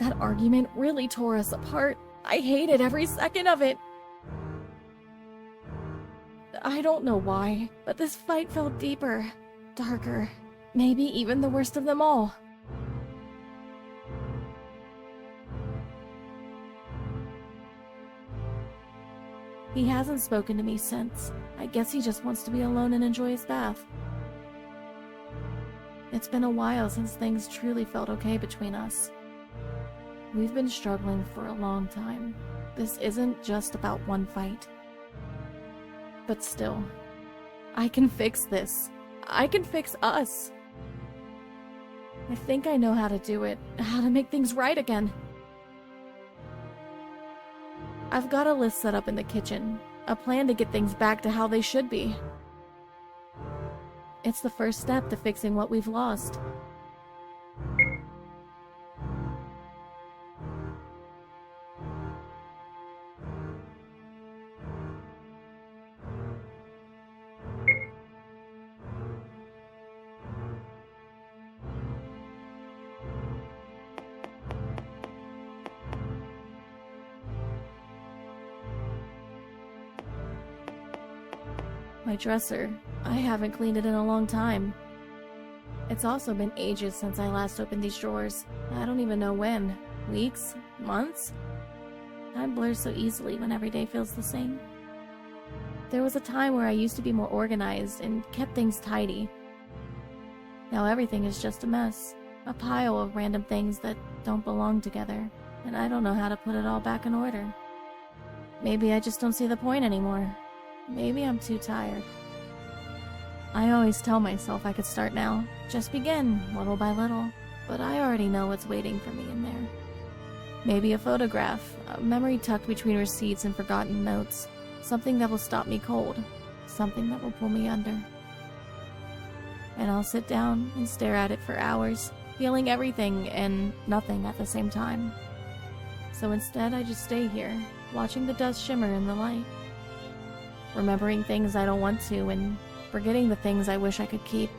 That argument really tore us apart. I hated every second of it. I don't know why, but this fight felt deeper, darker, maybe even the worst of them all. He hasn't spoken to me since. I guess he just wants to be alone and enjoy his bath. It's been a while since things truly felt okay between us. We've been struggling for a long time. This isn't just about one fight. But still, I can fix this. I can fix us. I think I know how to do it, how to make things right again. I've got a list set up in the kitchen, a plan to get things back to how they should be. It's the first step to fixing what we've lost. My dresser. I haven't cleaned it in a long time. It's also been ages since I last opened these drawers. I don't even know when. Weeks? Months? Time blurs so easily when every day feels the same. There was a time where I used to be more organized and kept things tidy. Now everything is just a mess. A pile of random things that don't belong together, and I don't know how to put it all back in order. Maybe I just don't see the point anymore. Maybe I'm too tired. I always tell myself I could start now, just begin, little by little, but I already know what's waiting for me in there. Maybe a photograph, a memory tucked between receipts and forgotten notes, something that will stop me cold, something that will pull me under. And I'll sit down and stare at it for hours, feeling everything and nothing at the same time. So instead I just stay here, watching the dust shimmer in the light. Remembering things I don't want to, and forgetting the things I wish I could keep.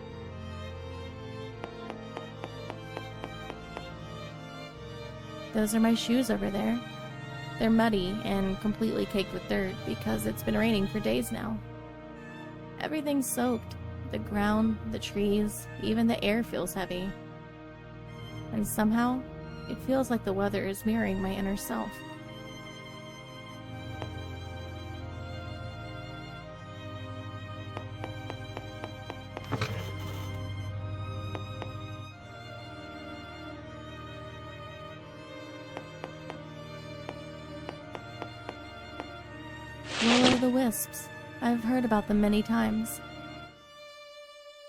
Those are my shoes over there. They're muddy and completely caked with dirt because it's been raining for days now. Everything's soaked. The ground, the trees, even the air feels heavy. And somehow, it feels like the weather is mirroring my inner self. Will-o'-the-wisps. I've heard about them many times.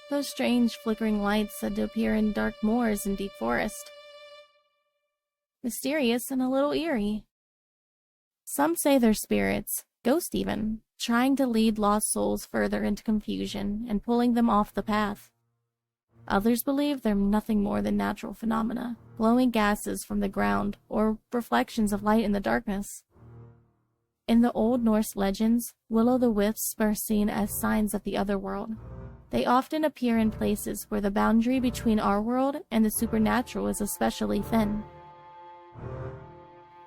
Those strange flickering lights said to appear in dark moors and deep forest. Mysterious and a little eerie. Some say they're spirits, ghosts even, trying to lead lost souls further into confusion and pulling them off the path. Others believe they're nothing more than natural phenomena, glowing gases from the ground or reflections of light in the darkness. In the Old Norse legends, will-o'-the-wisps are seen as signs of the otherworld. They often appear in places where the boundary between our world and the supernatural is especially thin.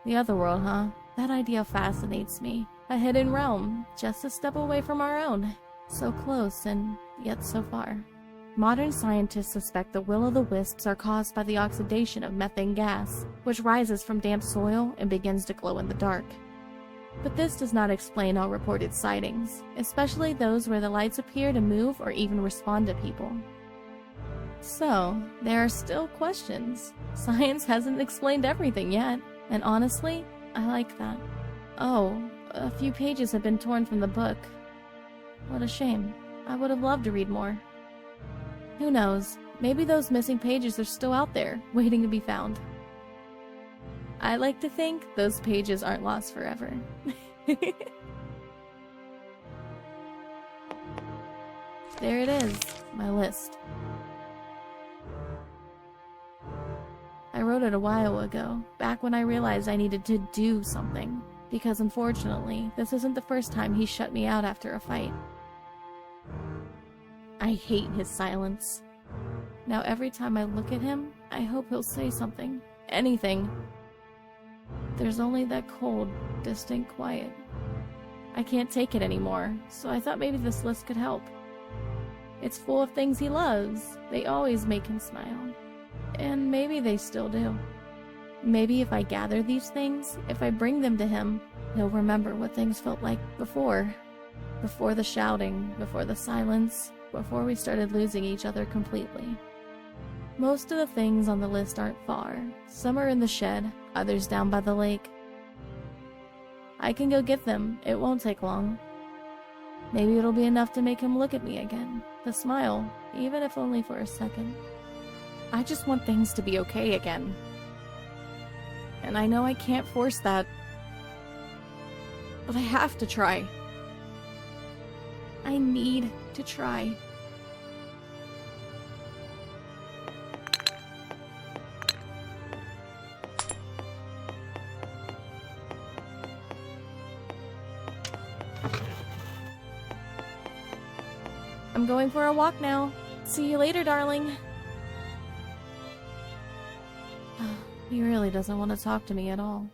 The otherworld, huh? That idea fascinates me. A hidden realm, just a step away from our own. So close and yet so far. Modern scientists suspect the will-o'-the-wisps are caused by the oxidation of methane gas, which rises from damp soil and begins to glow in the dark. But this does not explain all reported sightings, especially those where the lights appear to move or even respond to people. So, there are still questions. Science hasn't explained everything yet, and honestly, I like that. Oh, a few pages have been torn from the book. What a shame. I would have loved to read more. Who knows, maybe those missing pages are still out there, waiting to be found. I like to think those pages aren't lost forever. There it is, my list. I wrote it a while ago, back when I realized I needed to do something, because unfortunately, this isn't the first time he shut me out after a fight. I hate his silence. Now every time I look at him, I hope he'll say something. Anything. there's only that cold, distant quiet. I can't take it anymore, so I thought maybe this list could help. It's full of things he loves. They always make him smile. And maybe they still do. Maybe if I gather these things, if I bring them to him, he'll remember what things felt like before. Before the shouting, before the silence, before we started losing each other completely. Most of the things on the list aren't far. Some are in the shed, others down by the lake. I can go get them. It won't take long. Maybe it'll be enough to make him look at me again, to smile, even if only for a second. I just want things to be okay again. And I know I can't force that, but I have to try. I need to try. I'm going for a walk now. See you later, darling. He really doesn't want to talk to me at all.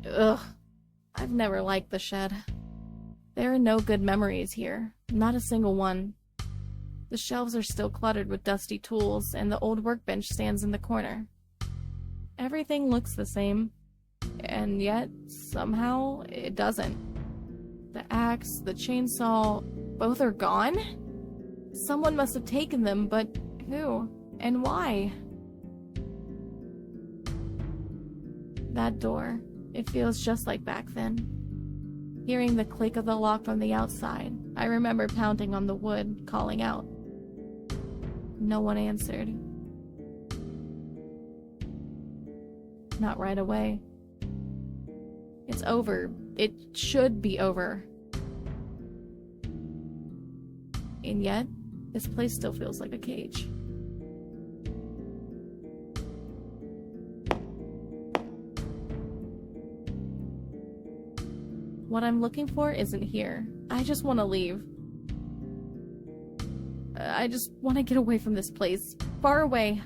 Ugh. I've never liked the shed. There are no good memories here. Not a single one. The shelves are still cluttered with dusty tools, and the old workbench stands in the corner. Everything looks the same, and yet, somehow, it doesn't. The axe, the chainsaw, both are gone? Someone must have taken them, but who? And why? That door, it feels just like back then. Hearing the click of the lock from the outside, I remember pounding on the wood, calling out. No one answered. Not right away. It's over. It should be over. And yet, this place still feels like a cage. What I'm looking for isn't here. I just want to leave. I just want to get away from this place. Far away.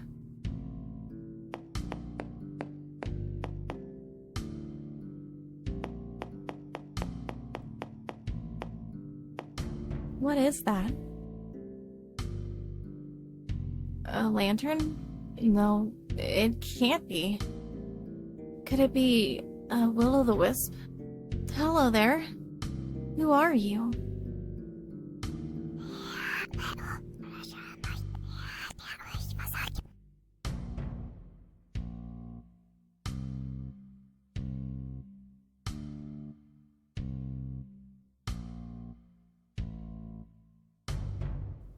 What is that? A lantern? No, it can't be. Could it be a will-o'-the-wisp? Hello there. Who are you?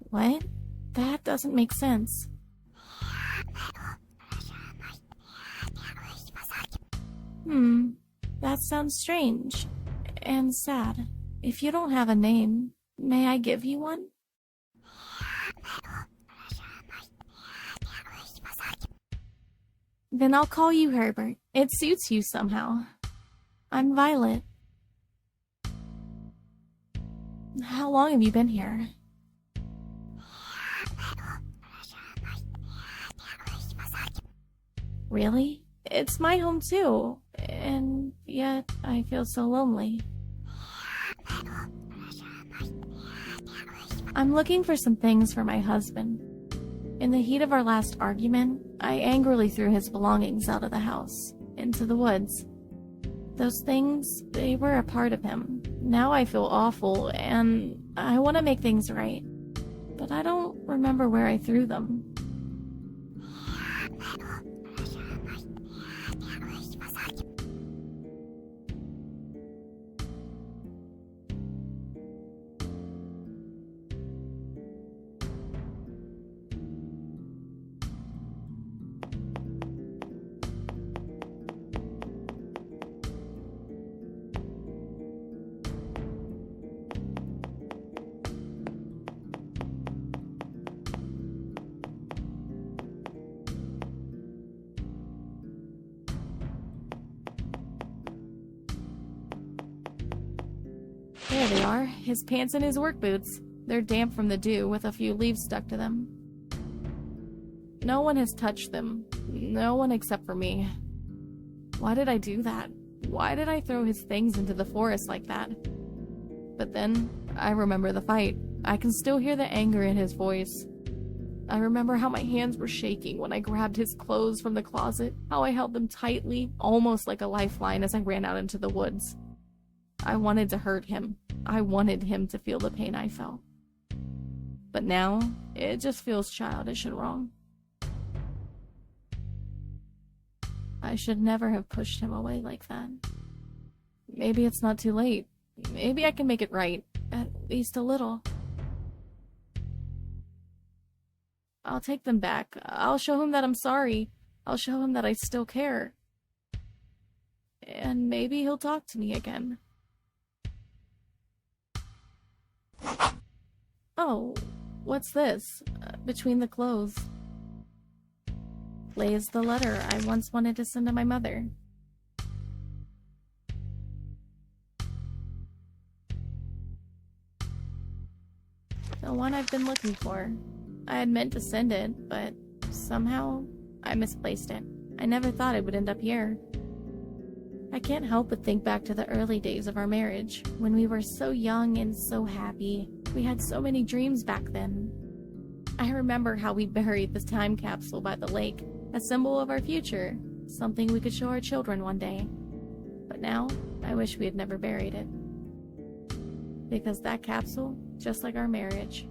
What? That doesn't make sense. That sounds strange. And sad. If you don't have a name, may I give you one? Then I'll call you Herbert. It suits you somehow. I'm Violet. How long have you been here? Really? It's my home too. And yet, I feel so lonely. I'm looking for some things for my husband. In the heat of our last argument, I angrily threw his belongings out of the house, into the woods. Those things, they were a part of him. Now I feel awful, and I want to make things right. But I don't remember where I threw them. There they are, his pants and his work boots. They're damp from the dew, with a few leaves stuck to them. No one has touched them. No one except for me. Why did I do that? Why did I throw his things into the forest like that? But then, I remember the fight. I can still hear the anger in his voice. I remember how my hands were shaking when I grabbed his clothes from the closet, how I held them tightly, almost like a lifeline as I ran out into the woods. I wanted to hurt him. I wanted him to feel the pain I felt. But now, it just feels childish and wrong. I should never have pushed him away like that. Maybe it's not too late. Maybe I can make it right, at least a little. I'll take them back. I'll show him that I'm sorry. I'll show him that I still care. And maybe he'll talk to me again. Oh, what's this? Between the clothes. Lays the letter I once wanted to send to my mother. The one I've been looking for. I had meant to send it, but somehow I misplaced it. I never thought it would end up here. I can't help but think back to the early days of our marriage, when we were so young and so happy. We had so many dreams back then. I remember how we buried the time capsule by the lake, a symbol of our future, something we could show our children one day. But now, I wish we had never buried it. Because that capsule, just like our marriage,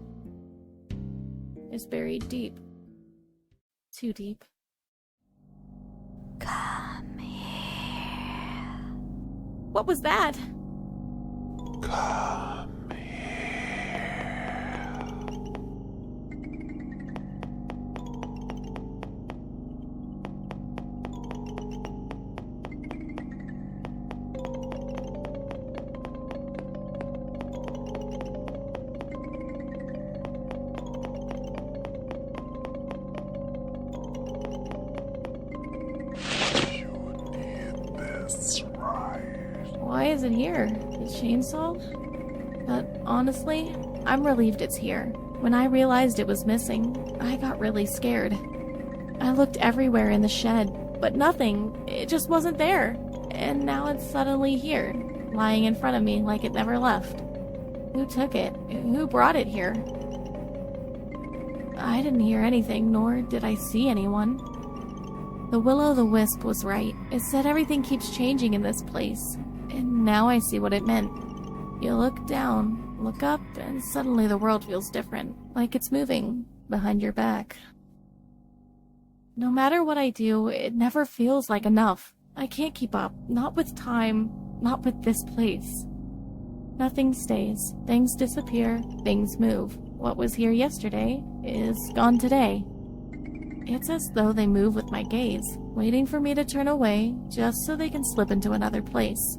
is buried deep. Too deep. Come here. What was that? Come here. Why is it here? The chainsaw? But honestly, I'm relieved it's here. When I realized it was missing, I got really scared. I looked everywhere in the shed, but nothing. It just wasn't there. And now it's suddenly here, lying in front of me like it never left. Who took it? Who brought it here? I didn't hear anything, nor did I see anyone. The will-o'-the-wisp was right. It said everything keeps changing in this place. And now I see what it meant. You look down, look up, and suddenly the world feels different. Like it's moving behind your back. No matter what I do, it never feels like enough. I can't keep up. Not with time. Not with this place. Nothing stays. Things disappear. Things move. What was here yesterday is gone today. It's as though they move with my gaze, waiting for me to turn away just so they can slip into another place.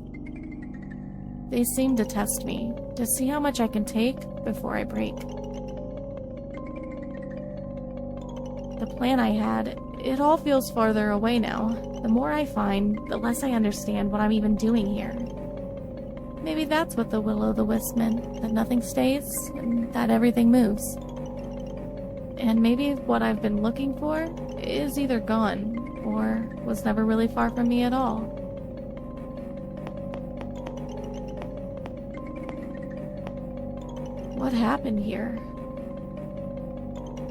They seem to test me, to see how much I can take before I break. The plan I had, it all feels farther away now. The more I find, the less I understand what I'm even doing here. Maybe that's what the will-o'-the-wisp meant, that nothing stays, and that everything moves. And maybe what I've been looking for is either gone, or was never really far from me at all. What happened here?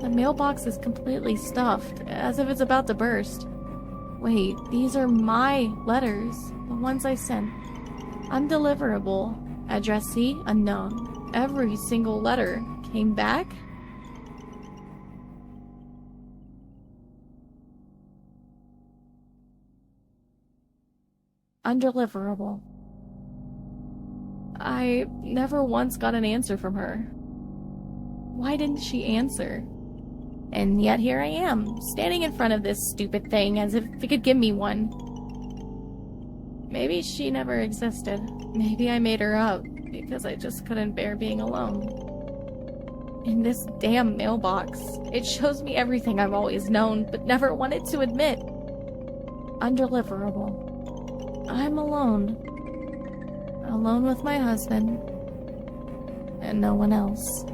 The mailbox is completely stuffed, as if it's about to burst. Wait, these are my letters, the ones I sent. Undeliverable. Addressee unknown. Every single letter came back? Undeliverable. I never once got an answer from her. Why didn't she answer? And yet here I am, standing in front of this stupid thing as if it could give me one. Maybe she never existed. Maybe I made her up, because I just couldn't bear being alone. In this damn mailbox, it shows me everything I've always known, but never wanted to admit. Undeliverable. I'm alone. Alone with my husband. and no one else.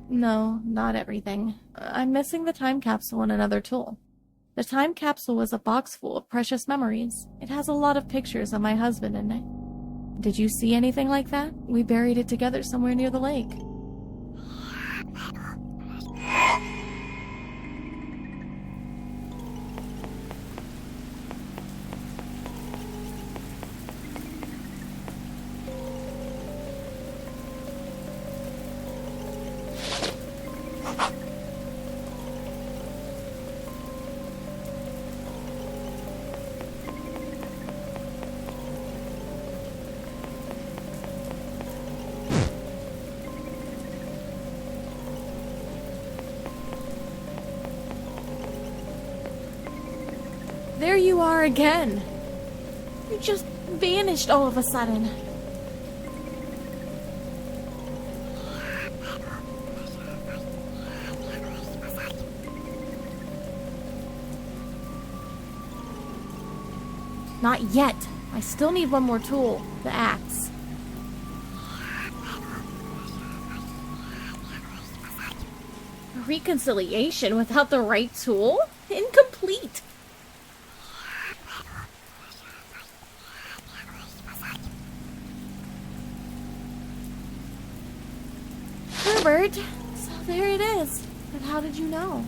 No, not everything. I'm missing the time capsule and another tool. The time capsule was a box full of precious memories. It has a lot of pictures of my husband in it. Did you see anything like that? We buried it together somewhere near the lake. There you are again! You just vanished all of a sudden. Not yet. I still need one more tool, the axe. A reconciliation without the right tool? Incomplete! Herbert, so there it is. But how did you know?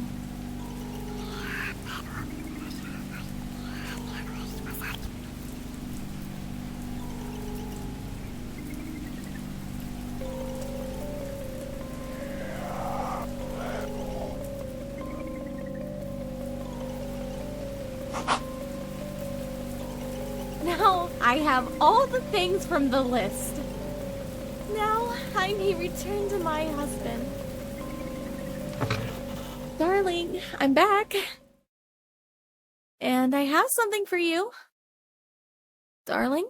Now I have all the things from the list. Now I may return to my husband. Darling, I'm back. And I have something for you. Darling?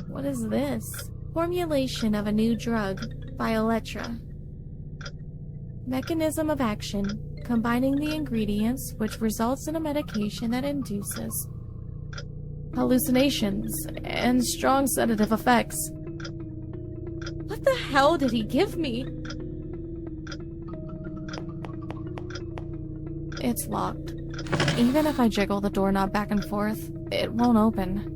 What is this? Formulation of a new drug by Electra. Mechanism of action, combining the ingredients which results in a medication that induces hallucinations and strong sedative effects. What the hell did he give me? It's locked. Even if I jiggle the doorknob back and forth, it won't open.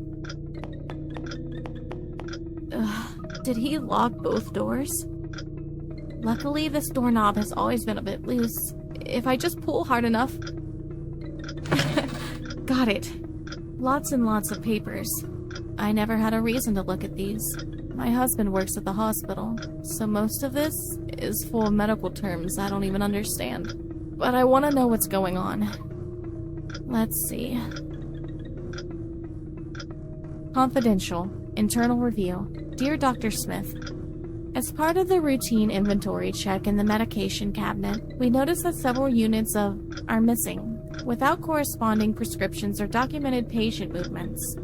Did he lock both doors? Luckily, this doorknob has always been a bit loose. If I just pull hard enough... Got it. Lots and lots of papers. I never had a reason to look at these. My husband works at the hospital, so most of this is full of medical terms I don't even understand. But I want to know what's going on. Let's see. Confidential. Internal review. Dear Dr. Smith, As part of the routine inventory check in the medication cabinet, we notice that several units are missing, without corresponding prescriptions or documented patient movements.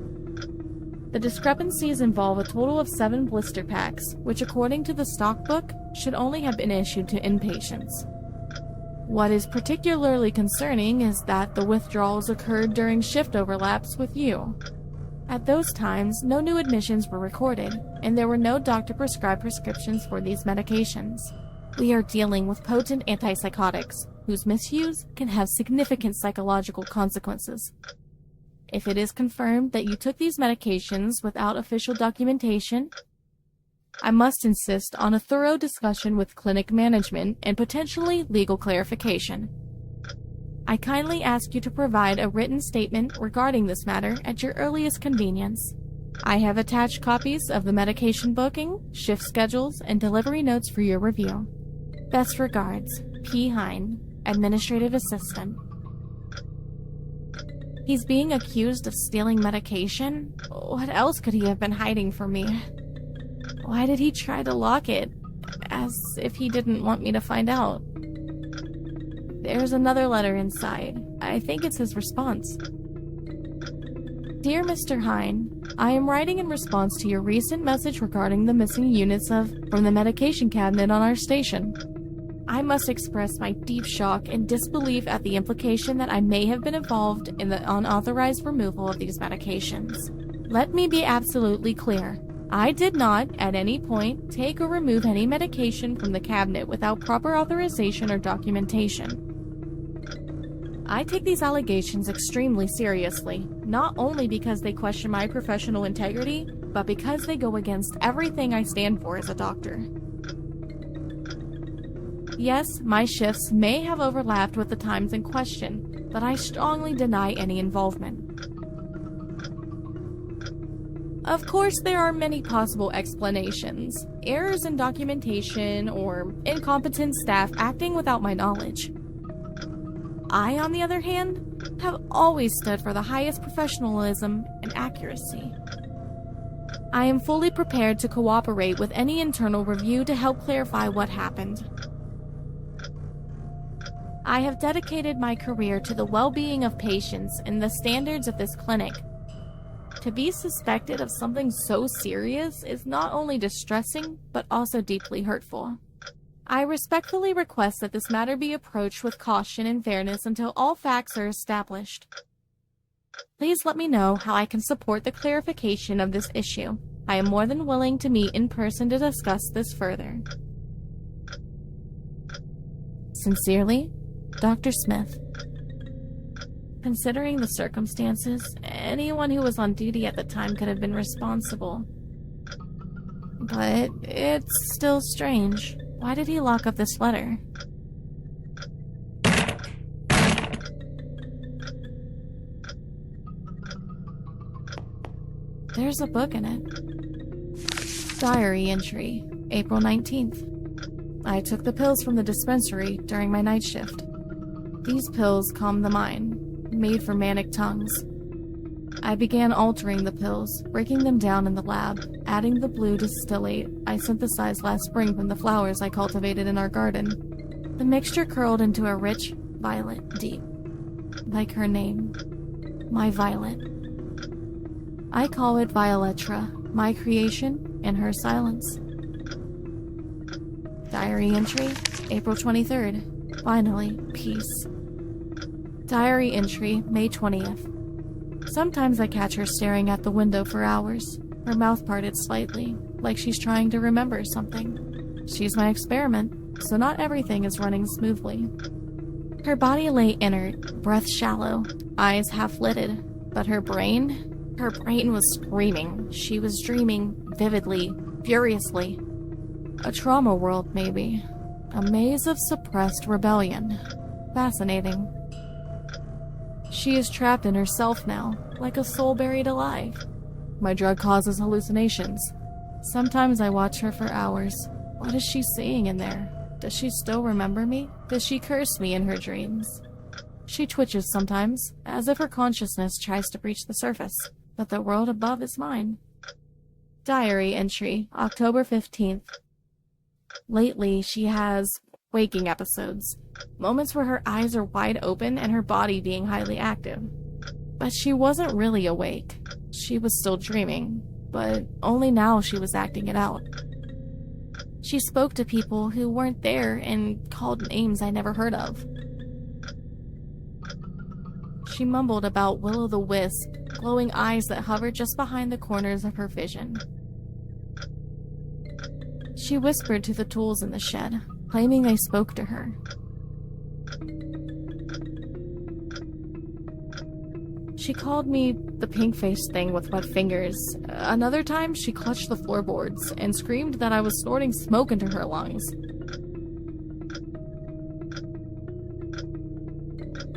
The discrepancies involve a total of 7 blister packs, which according to the stock book, should only have been issued to inpatients. What is particularly concerning is that the withdrawals occurred during shift overlaps with you. At those times, no new admissions were recorded, and there were no doctor-prescribed prescriptions for these medications. We are dealing with potent antipsychotics, whose misuse can have significant psychological consequences. If it is confirmed that you took these medications without official documentation, I must insist on a thorough discussion with clinic management and potentially legal clarification. I kindly ask you to provide a written statement regarding this matter at your earliest convenience. I have attached copies of the medication booking, shift schedules, and delivery notes for your review. Best regards, P. Hine, Administrative Assistant. He's being accused of stealing medication? What else could he have been hiding from me? Why did he try to lock it, as if he didn't want me to find out? There's another letter inside. I think it's his response. Dear Mr. Hine, I am writing in response to your recent message regarding the missing units from the medication cabinet on our station. I must express my deep shock and disbelief at the implication that I may have been involved in the unauthorized removal of these medications. Let me be absolutely clear. I did not, at any point, take or remove any medication from the cabinet without proper authorization or documentation. I take these allegations extremely seriously, not only because they question my professional integrity, but because they go against everything I stand for as a doctor. Yes, my shifts may have overlapped with the times in question, but I strongly deny any involvement. Of course, there are many possible explanations. Errors in documentation or incompetent staff acting without my knowledge. I, on the other hand, have always stood for the highest professionalism and accuracy. I am fully prepared to cooperate with any internal review to help clarify what happened. I have dedicated my career to the well-being of patients and the standards of this clinic. To be suspected of something so serious is not only distressing, but also deeply hurtful. I respectfully request that this matter be approached with caution and fairness until all facts are established. Please let me know how I can support the clarification of this issue. I am more than willing to meet in person to discuss this further. Sincerely, Dr. Smith. Considering the circumstances, anyone who was on duty at the time could have been responsible. But it's still strange. Why did he lock up this letter? There's a book in it. Diary entry, April 19th. I took the pills from the dispensary during my night shift. These pills calm the mind, made for manic tongues. I began altering the pills, breaking them down in the lab, adding the blue distillate I synthesized last spring from the flowers I cultivated in our garden. The mixture curled into a rich violet deep, like her name, my Violet. I call it Violetra, my creation and her silence. Diary entry, April 23rd. Finally, peace. Diary entry, May 20th. Sometimes I catch her staring at the window for hours, her mouth parted slightly, like she's trying to remember something. She's my experiment, so not everything is running smoothly. Her body lay inert, breath shallow, eyes half-lidded, but her brain was screaming. She was dreaming vividly, furiously. A trauma world, maybe. A maze of suppressed rebellion. Fascinating. She is trapped in herself now, like a soul buried alive. My drug causes hallucinations. Sometimes I watch her for hours. What is she seeing in there? Does she still remember me? Does she curse me in her dreams? She twitches sometimes, as if her consciousness tries to breach the surface, but the world above is mine. Diary entry, October 15th. Lately, she has waking episodes. Moments where her eyes are wide open and her body being highly active. But she wasn't really awake. She was still dreaming, but only now she was acting it out. She spoke to people who weren't there and called names I never heard of. She mumbled about Will-o'-the-Wisp, glowing eyes that hovered just behind the corners of her vision. She whispered to the tools in the shed, claiming they spoke to her. She called me the pink-faced thing with wet fingers. Another time, she clutched the floorboards and screamed that I was snorting smoke into her lungs.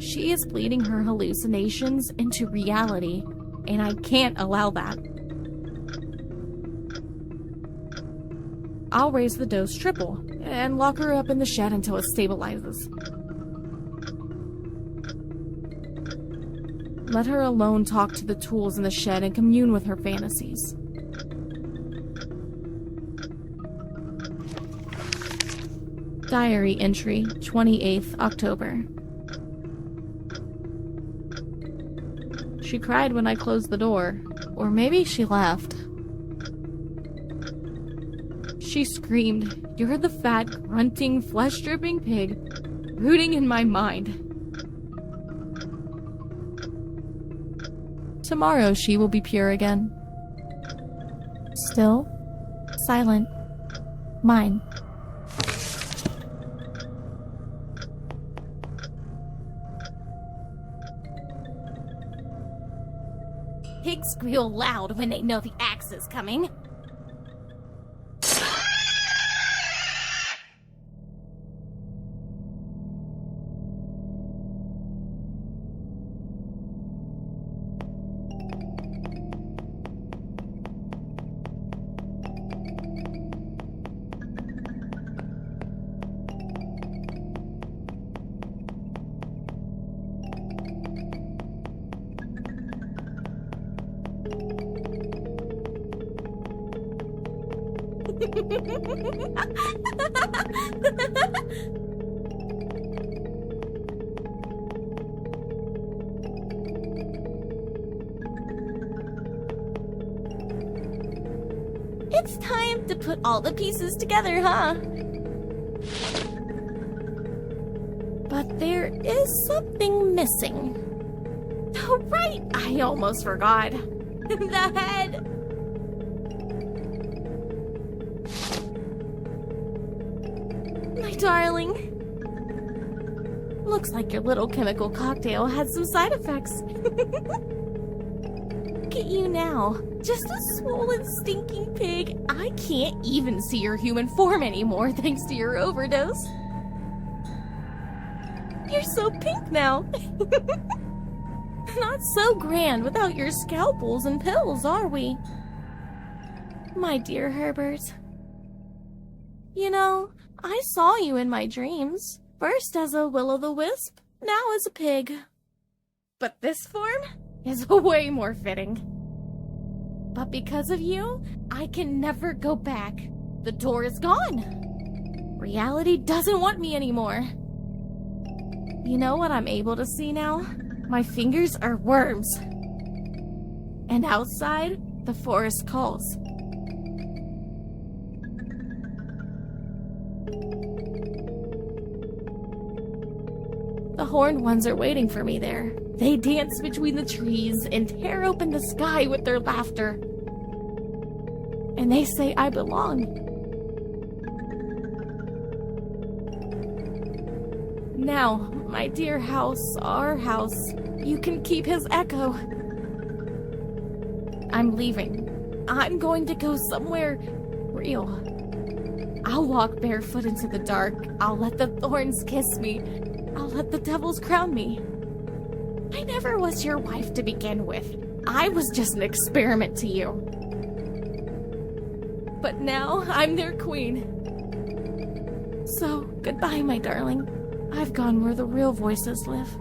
She is bleeding her hallucinations into reality, and I can't allow that. I'll raise the dose triple and lock her up in the shed until it stabilizes. Let her alone talk to the tools in the shed and commune with her fantasies. Diary entry, 28th October. She cried when I closed the door, or maybe she left. She screamed, "You're the fat, grunting, flesh-dripping pig," rooting in my mind. Tomorrow she will be pure again. Still, silent, mine. Pigs squeal loud when they know the axe is coming. It's time to put all the pieces together, huh? But there is something missing. Oh, right! I almost forgot. The head! My darling. Looks like your little chemical cocktail had some side effects. Look at you now. Just a swollen, stinking pig. I can't even see your human form anymore thanks to your overdose. You're so pink now. Not so grand without your scalpels and pills, are we? My dear Herbert. You know, I saw you in my dreams. First as a will-o'-the-wisp, now as a pig. But this form is way more fitting. But because of you, I can never go back. The door is gone. Reality doesn't want me anymore. You know what I'm able to see now? My fingers are worms. And outside, the forest calls. The horned ones are waiting for me there. They dance between the trees and tear open the sky with their laughter. And they say I belong. Now, my dear house, our house, you can keep his echo. I'm leaving. I'm going to go somewhere real. I'll walk barefoot into the dark. I'll let the thorns kiss me. I'll let the devils crown me. I never was your wife to begin with. I was just an experiment to you. But now I'm their queen. So, goodbye, my darling. I've gone where the real voices live.